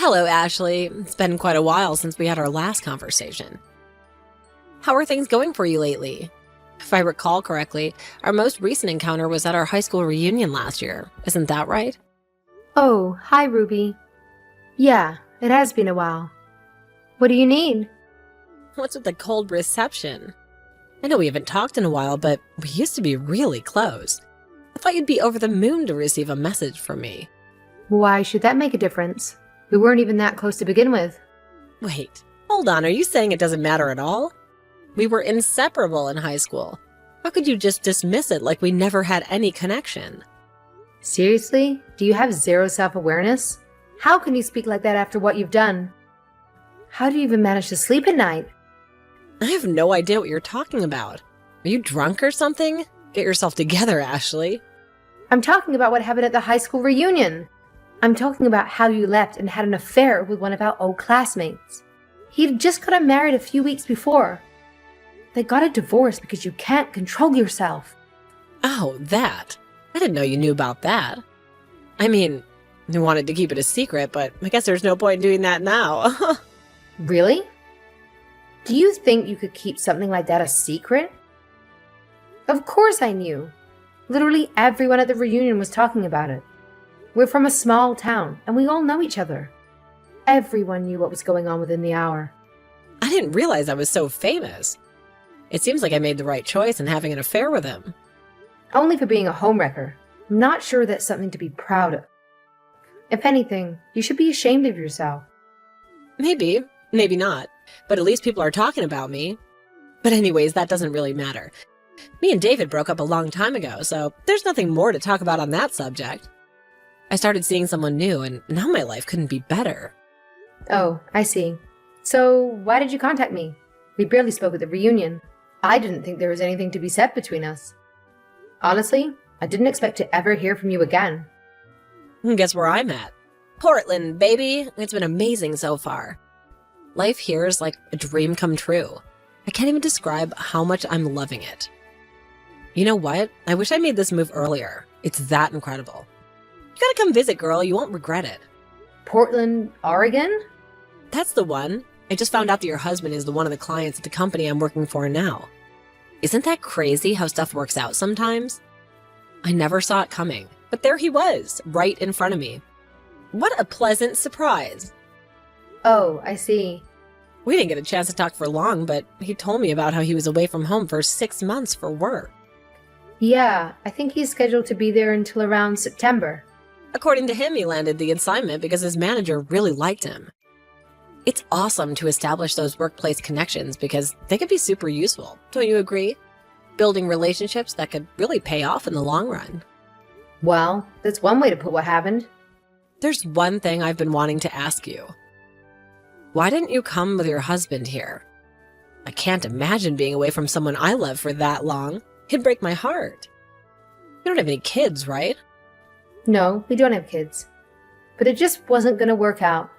Hello, Ashley. It's been quite a while since we had our last conversation. How are things going for you lately? If I recall correctly, our most recent encounter was at our high school reunion last year. Isn't that right? Oh, hi, Ruby. Yeah, it has been a while. What do you need? What's with the cold reception? I know we haven't talked in a while, but we used to be really close. I thought you'd be over the moon to receive a message from me. Why should that make a difference? We weren't even that close to begin with. Wait, hold on, are you saying it doesn't matter at all? We were inseparable in high school. How could you just dismiss it like we never had any connection? Seriously? Do you have zero self-awareness? How can you speak like that after what you've done? How do you even manage to sleep at night? I have no idea what you're talking about. Are you drunk or something? Get yourself together, Ashley. I'm talking about what happened at the high school reunion. I'm talking about how you left and had an affair with one of our old classmates. He'd just gotten married a few weeks before. They got a divorce because you can't control yourself. Oh, that. I didn't know you knew about that. I mean, you wanted to keep it a secret, but I guess there's no point in doing that now. Really? Do you think you could keep something like that a secret? Of course I knew. Literally everyone at the reunion was talking about it. We're from a small town, and we all know each other. Everyone knew what was going on within the hour. I didn't realize I was so famous. It seems like I made the right choice in having an affair with him. Only for being a homewrecker. I'm not sure that's something to be proud of. If anything, you should be ashamed of yourself. Maybe, maybe not. But at least people are talking about me. But anyways, that doesn't really matter. Me and David broke up a long time ago, so there's nothing more to talk about on that subject. I started seeing someone new, and now my life couldn't be better. Oh, I see. So, why did you contact me? We barely spoke at the reunion. I didn't think there was anything to be said between us. Honestly, I didn't expect to ever hear from you again. Guess where I'm at? Portland, baby! It's been amazing so far. Life here is like a dream come true. I can't even describe how much I'm loving it. You know what? I wish I made this move earlier. It's that incredible. You gotta come visit, girl. You won't regret it. Portland, Oregon? That's the one. I just found out that your husband is one of the clients at the company I'm working for now. Isn't that crazy how stuff works out sometimes? I never saw it coming, but there he was, right in front of me. What a pleasant surprise. Oh, I see. We didn't get a chance to talk for long, but he told me about how he was away from home for 6 months for work. Yeah, I think he's scheduled to be there until around September. According to him, he landed the assignment because his manager really liked him. It's awesome to establish those workplace connections because they could be super useful, don't you agree? Building relationships that could really pay off in the long run. Well, that's one way to put what happened. There's one thing I've been wanting to ask you. Why didn't you come with your husband here? I can't imagine being away from someone I love for that long. It'd break my heart. You don't have any kids, right? No, we don't have kids. But it just wasn't going to work out.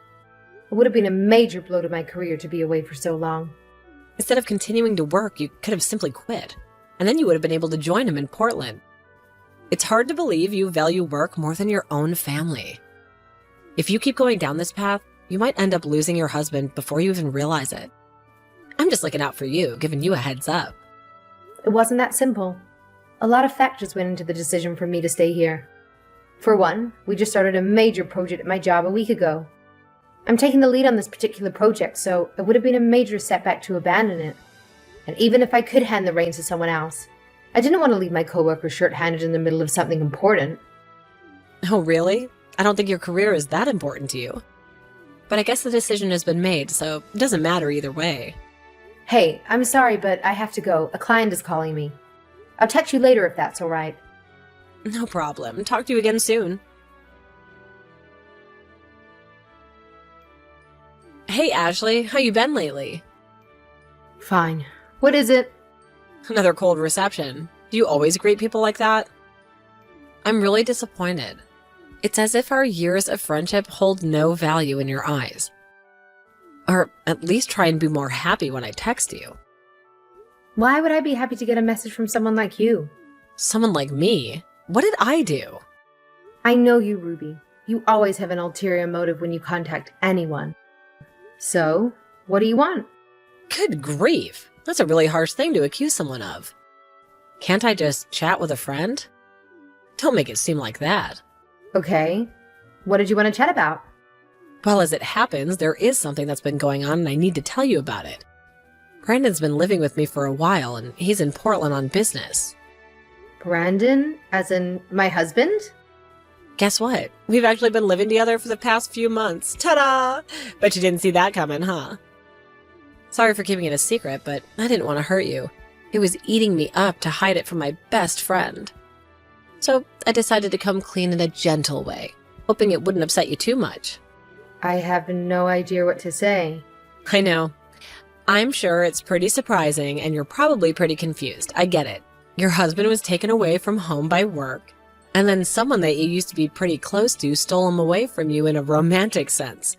It would have been a major blow to my career to be away for so long. Instead of continuing to work, you could have simply quit. And then you would have been able to join him in Portland. It's hard to believe you value work more than your own family. If you keep going down this path, you might end up losing your husband before you even realize it. I'm just looking out for you, giving you a heads up. It wasn't that simple. A lot of factors went into the decision for me to stay here. For one, we just started a major project at my job a week ago. I'm taking the lead on this particular project, so it would have been a major setback to abandon it. And even if I could hand the reins to someone else, I didn't want to leave my coworker short-handed in the middle of something important. Oh, really? I don't think your career is that important to you. But I guess the decision has been made, so it doesn't matter either way. Hey, I'm sorry, but I have to go. A client is calling me. I'll text you later if that's all right. No problem. Talk to you again soon. Hey, Ashley. How you been lately? Fine. What is it? Another cold reception. Do you always greet people like that? I'm really disappointed. It's as if our years of friendship hold no value in your eyes. Or at least try and be more happy when I text you. Why would I be happy to get a message from someone like you? Someone like me? What did I do? I know you, Ruby. You always have an ulterior motive when you contact anyone. So, what do you want? Good grief. That's a really harsh thing to accuse someone of. Can't I just chat with a friend? Don't make it seem like that. Okay. What did you want to chat about? Well, as it happens, there is something that's been going on and I need to tell you about it. Brandon's been living with me for a while and he's in Portland on business. Brandon? As in my husband? Guess what? We've actually been living together for the past few months. Ta-da! Bet you didn't see that coming, huh? Sorry for keeping it a secret, but I didn't want to hurt you. It was eating me up to hide it from my best friend. So I decided to come clean in a gentle way, hoping it wouldn't upset you too much. I have no idea what to say. I know. I'm sure it's pretty surprising and you're probably pretty confused. I get it. Your husband was taken away from home by work, and then someone that you used to be pretty close to stole him away from you in a romantic sense.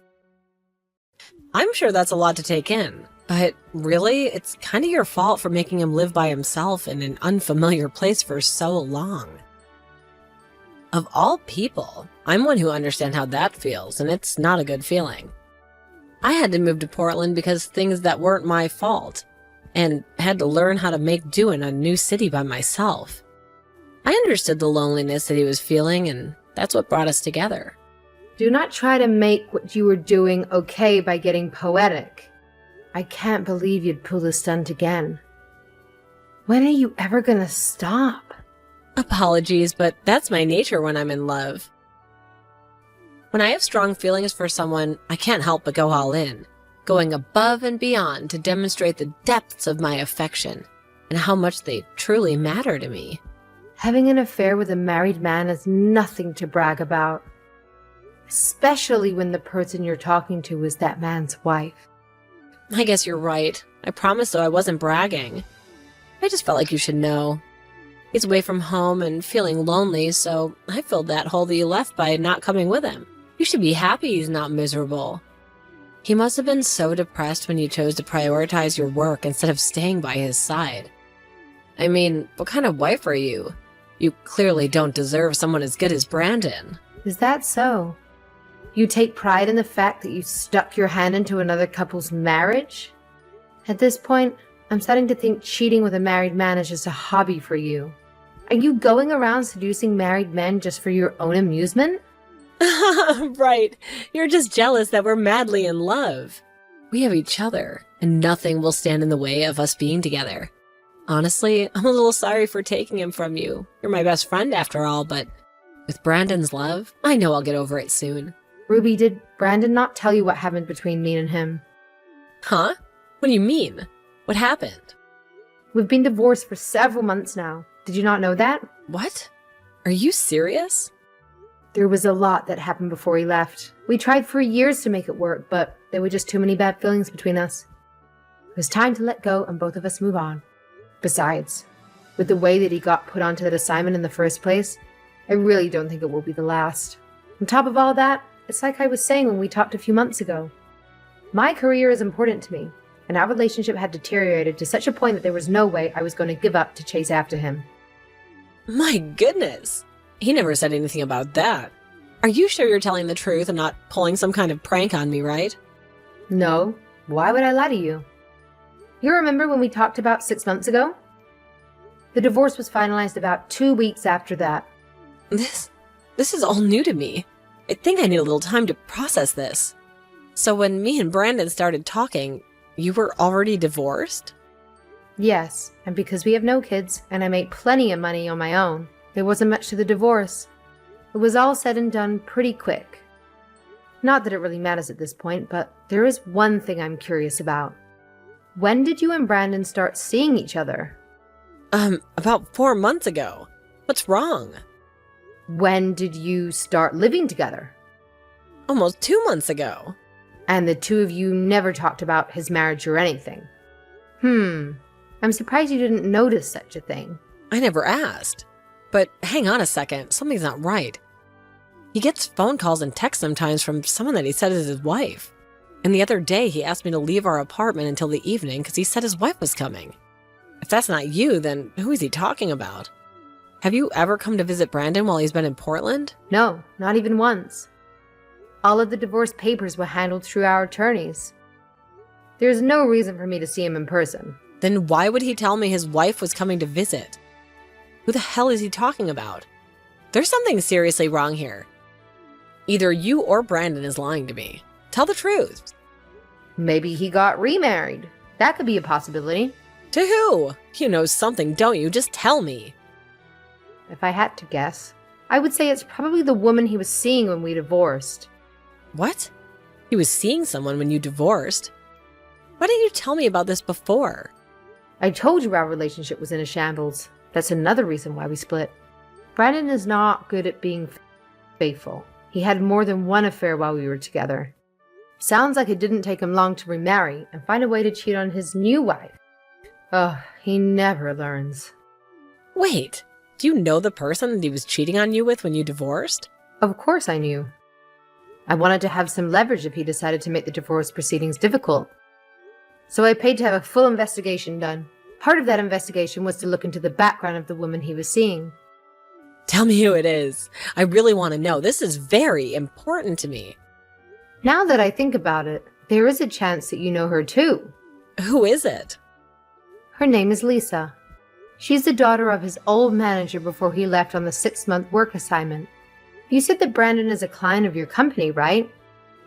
I'm sure that's a lot to take in, but really, it's kind of your fault for making him live by himself in an unfamiliar place for so long. Of all people, I'm one who understands how that feels, and it's not a good feeling. I had to move to Portland because things that weren't my fault, and had to learn how to make do in a new city by myself. I understood the loneliness that he was feeling, and that's what brought us together. Do not try to make what you were doing okay by getting poetic. I can't believe you'd pull the stunt again. When are you ever gonna stop? Apologies, but that's my nature when I'm in love. When I have strong feelings for someone, I can't help but go all in, going above and beyond to demonstrate the depths of my affection and how much they truly matter to me. Having an affair with a married man is nothing to brag about, especially when the person you're talking to is that man's wife. I guess you're right. I promise though I wasn't bragging. I just felt like you should know. He's away from home and feeling lonely, so I filled that hole that you left by not coming with him. You should be happy he's not miserable. He must have been so depressed when you chose to prioritize your work instead of staying by his side. I mean, what kind of wife are you? You clearly don't deserve someone as good as Brandon. Is that so? You take pride in the fact that you stuck your hand into another couple's marriage? At this point, I'm starting to think cheating with a married man is just a hobby for you. Are you going around seducing married men just for your own amusement? Right. You're just jealous that we're madly in love. We have each other, and nothing will stand in the way of us being together. Honestly, I'm a little sorry for taking him from you. You're my best friend after all, but with Brandon's love, I know I'll get over it soon. Ruby, did Brandon not tell you what happened between me and him? Huh? What do you mean? What happened? We've been divorced for several months now. Did you not know that? What? Are you serious? There was a lot that happened before he left. We tried for years to make it work, but there were just too many bad feelings between us. It was time to let go and both of us move on. Besides, with the way that he got put onto that assignment in the first place, I really don't think it will be the last. On top of all that, it's like I was saying when we talked a few months ago. My career is important to me, and our relationship had deteriorated to such a point that there was no way I was going to give up to chase after him. My goodness. He never said anything about that. Are you sure you're telling the truth and not pulling some kind of prank on me, right? No. Why would I lie to you? You remember when we talked about 6 months ago? The divorce was finalized about 2 weeks after that. This is all new to me. I think I need a little time to process this. So when me and Brandon started talking, you were already divorced? Yes, and because we have no kids, and I make plenty of money on my own, there wasn't much to the divorce. It was all said and done pretty quick. Not that it really matters at this point, but there is one thing I'm curious about. When did you and Brandon start seeing each other? About 4 months ago. What's wrong? When did you start living together? Almost 2 months ago. And the two of you never talked about his marriage or anything. I'm surprised you didn't notice such a thing. I never asked. But hang on a second, something's not right. He gets phone calls and texts sometimes from someone that he said is his wife. And the other day he asked me to leave our apartment until the evening because he said his wife was coming. If that's not you, then who is he talking about? Have you ever come to visit Brandon while he's been in Portland? No, not even once. All of the divorce papers were handled through our attorneys. There's no reason for me to see him in person. Then why would he tell me his wife was coming to visit? Who the hell is he talking about? There's something seriously wrong here. Either you or Brandon is lying to me. Tell the truth. Maybe he got remarried. That could be a possibility. To who? You know something, don't you? Just tell me. If I had to guess, I would say it's probably the woman he was seeing when we divorced. What? He was seeing someone when you divorced? Why didn't you tell me about this before? I told you our relationship was in a shambles. That's another reason why we split. Brandon is not good at being faithful. He had more than one affair while we were together. Sounds like it didn't take him long to remarry and find a way to cheat on his new wife. Oh, he never learns. Wait, do you know the person that he was cheating on you with when you divorced? Of course I knew. I wanted to have some leverage if he decided to make the divorce proceedings difficult. So I paid to have a full investigation done. Part of that investigation was to look into the background of the woman he was seeing. Tell me who it is. I really want to know. This is very important to me. Now that I think about it, there is a chance that you know her too. Who is it? Her name is Lisa. She's the daughter of his old manager before he left on the 6-month work assignment. You said that Brandon is a client of your company, right?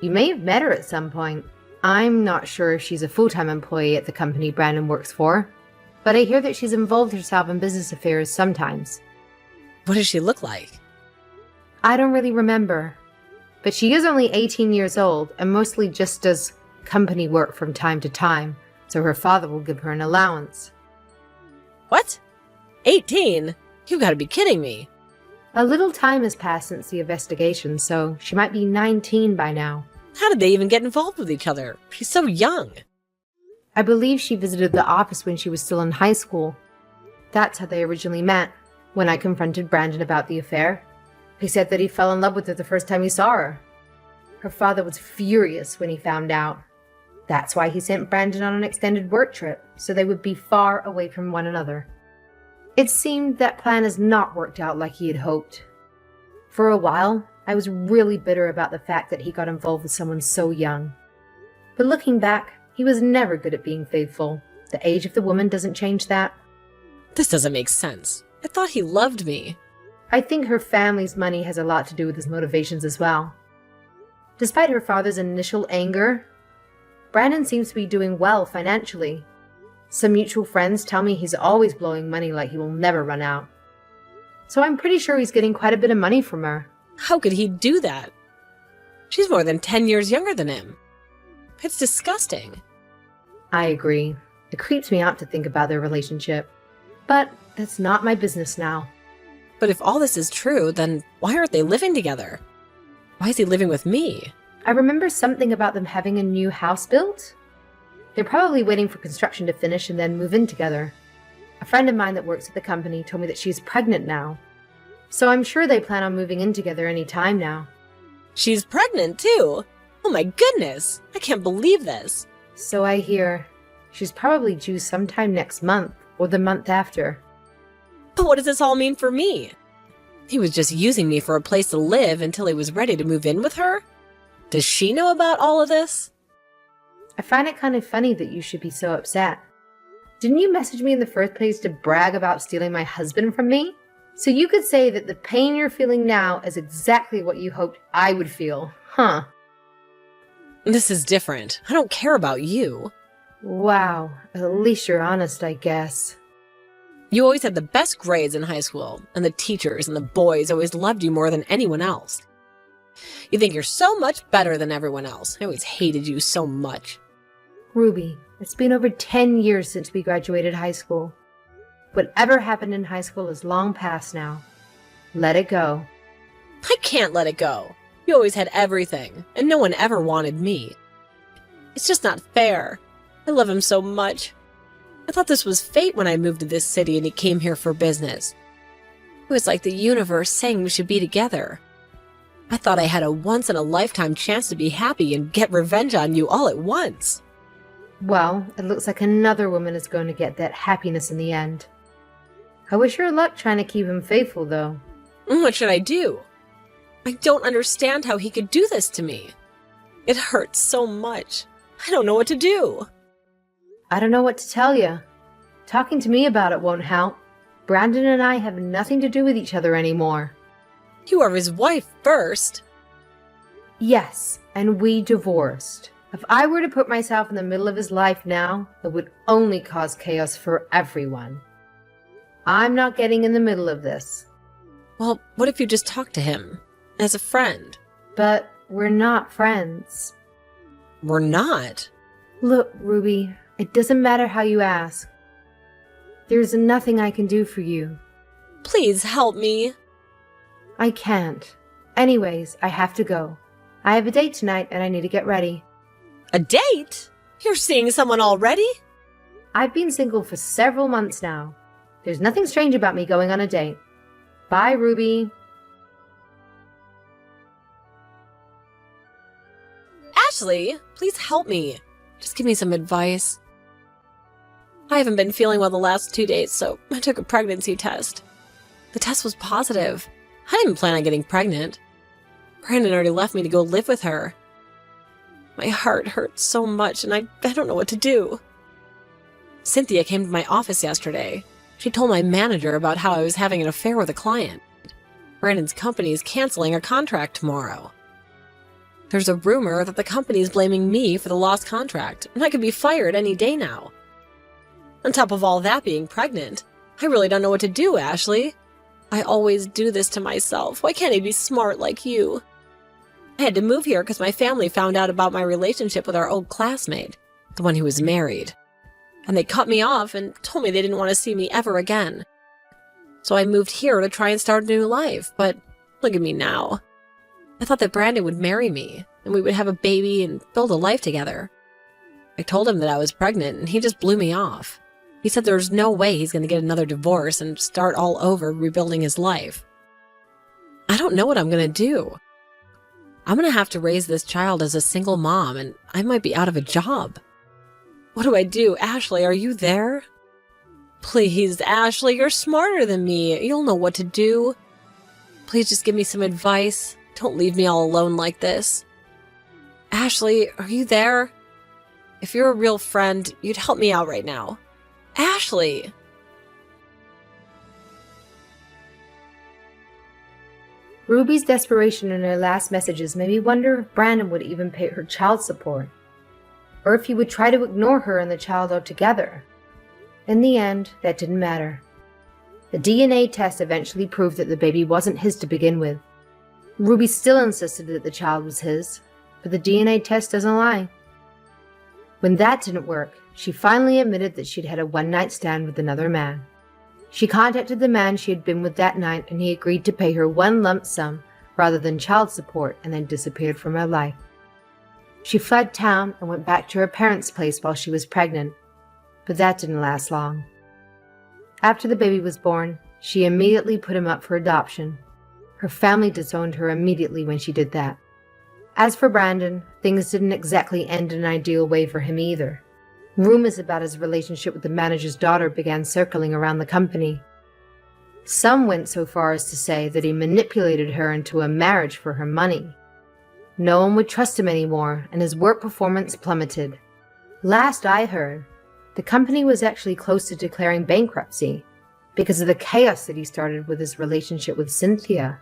You may have met her at some point. I'm not sure if she's a full-time employee at the company Brandon works for, but I hear that she's involved herself in business affairs sometimes. What does she look like? I don't really remember, but she is only 18 years old and mostly just does company work from time to time, so her father will give her an allowance. What? 18? You gotta be kidding me. A little time has passed since the investigation, so she might be 19 by now. How did they even get involved with each other? She's so young. I believe she visited the office when she was still in high school. That's how they originally met. When I confronted Brandon about the affair, he said that he fell in love with her the first time he saw her. Her father was furious when he found out. That's why he sent Brandon on an extended work trip, so they would be far away from one another. It seemed that plan has not worked out like he had hoped. For a while, I was really bitter about the fact that he got involved with someone so young. But looking back, he was never good at being faithful. The age of the woman doesn't change that. This doesn't make sense. I thought he loved me. I think her family's money has a lot to do with his motivations as well. Despite her father's initial anger, Brandon seems to be doing well financially. Some mutual friends tell me he's always blowing money like he will never run out. So I'm pretty sure he's getting quite a bit of money from her. How could he do that? She's more than 10 years younger than him. It's disgusting. I agree. It creeps me out to think about their relationship. But that's not my business now. But if all this is true, then why aren't they living together? Why is he living with me? I remember something about them having a new house built. They're probably waiting for construction to finish and then move in together. A friend of mine that works at the company told me that she's pregnant now. So I'm sure they plan on moving in together any time now. She's pregnant too? Oh my goodness! I can't believe this. So I hear. She's probably due sometime next month or the month after. But what does this all mean for me? He was just using me for a place to live until he was ready to move in with her? Does she know about all of this? I find it kind of funny that you should be so upset. Didn't you message me in the first place to brag about stealing my husband from me? So you could say that the pain you're feeling now is exactly what you hoped I would feel, huh? This is different. I don't care about you. Wow, at least you're honest, I guess. You always had the best grades in high school, and the teachers and the boys always loved you more than anyone else. You think you're so much better than everyone else. I always hated you so much. Ruby, it's been over 10 years since we graduated high school. Whatever happened in high school is long past now. Let it go. I can't let it go. You always had everything, and no one ever wanted me. It's just not fair. I love him so much. I thought this was fate when I moved to this city and he came here for business. It was like the universe saying we should be together. I thought I had a once-in-a-lifetime chance to be happy and get revenge on you all at once. Well, it looks like another woman is going to get that happiness in the end. I wish her luck trying to keep him faithful, though. What should I do? I don't understand how he could do this to me. It hurts so much. I don't know what to do. I don't know what to tell you. Talking to me about it won't help. Brandon and I have nothing to do with each other anymore. You are his wife first. Yes, and we divorced. If I were to put myself in the middle of his life now, it would only cause chaos for everyone. I'm not getting in the middle of this. Well, what if you just talk to him? As a friend? But we're not friends. We're not. Look, Ruby, it doesn't matter how you ask. There's nothing I can do for you. Please help me. I can't. Anyways, I have to go. I have a date tonight and I need to get ready. A date? You're seeing someone already? I've been single for several months now. There's nothing strange about me going on a date. Bye, Ruby. Ashley, please help me. Just give me some advice. I haven't been feeling well the last 2 days, so I took a pregnancy test. The test was positive. I didn't plan on getting pregnant. Brandon already left me to go live with her. My heart hurts so much, and I don't know what to do. Cynthia came to my office yesterday. She told my manager about how I was having an affair with a client. Brandon's company is canceling our contract tomorrow. There's a rumor that the company is blaming me for the lost contract, and I could be fired any day now. On top of all that being pregnant, I really don't know what to do, Ashley. I always do this to myself. Why can't I be smart like you? I had to move here because my family found out about my relationship with our old classmate, the one who was married. And they cut me off and told me they didn't want to see me ever again. So I moved here to try and start a new life, but look at me now. I thought that Brandon would marry me, and we would have a baby and build a life together. I told him that I was pregnant, and he just blew me off. He said there's no way he's going to get another divorce and start all over rebuilding his life. I don't know what I'm going to do. I'm going to have to raise this child as a single mom, and I might be out of a job. What do I do? Ashley, are you there? Please, Ashley, you're smarter than me. You'll know what to do. Please just give me some advice. Don't leave me all alone like this. Ashley, are you there? If you're a real friend, you'd help me out right now. Ashley! Ruby's desperation in her last messages made me wonder if Brandon would even pay her child support, or if he would try to ignore her and the child altogether. In the end, that didn't matter. The DNA test eventually proved that the baby wasn't his to begin with. Ruby still insisted that the child was his, but the DNA test doesn't lie. When that didn't work, she finally admitted that she'd had a one-night stand with another man. She contacted the man she had been with that night, and he agreed to pay her one lump sum rather than child support, and then disappeared from her life. She fled town and went back to her parents' place while she was pregnant, but that didn't last long. After the baby was born, she immediately put him up for adoption. Her family disowned her immediately when she did that. As for Brandon, things didn't exactly end in an ideal way for him either. Rumors about his relationship with the manager's daughter began circling around the company. Some went so far as to say that he manipulated her into a marriage for her money. No one would trust him anymore, and his work performance plummeted. Last I heard, the company was actually close to declaring bankruptcy because of the chaos that he started with his relationship with Cynthia.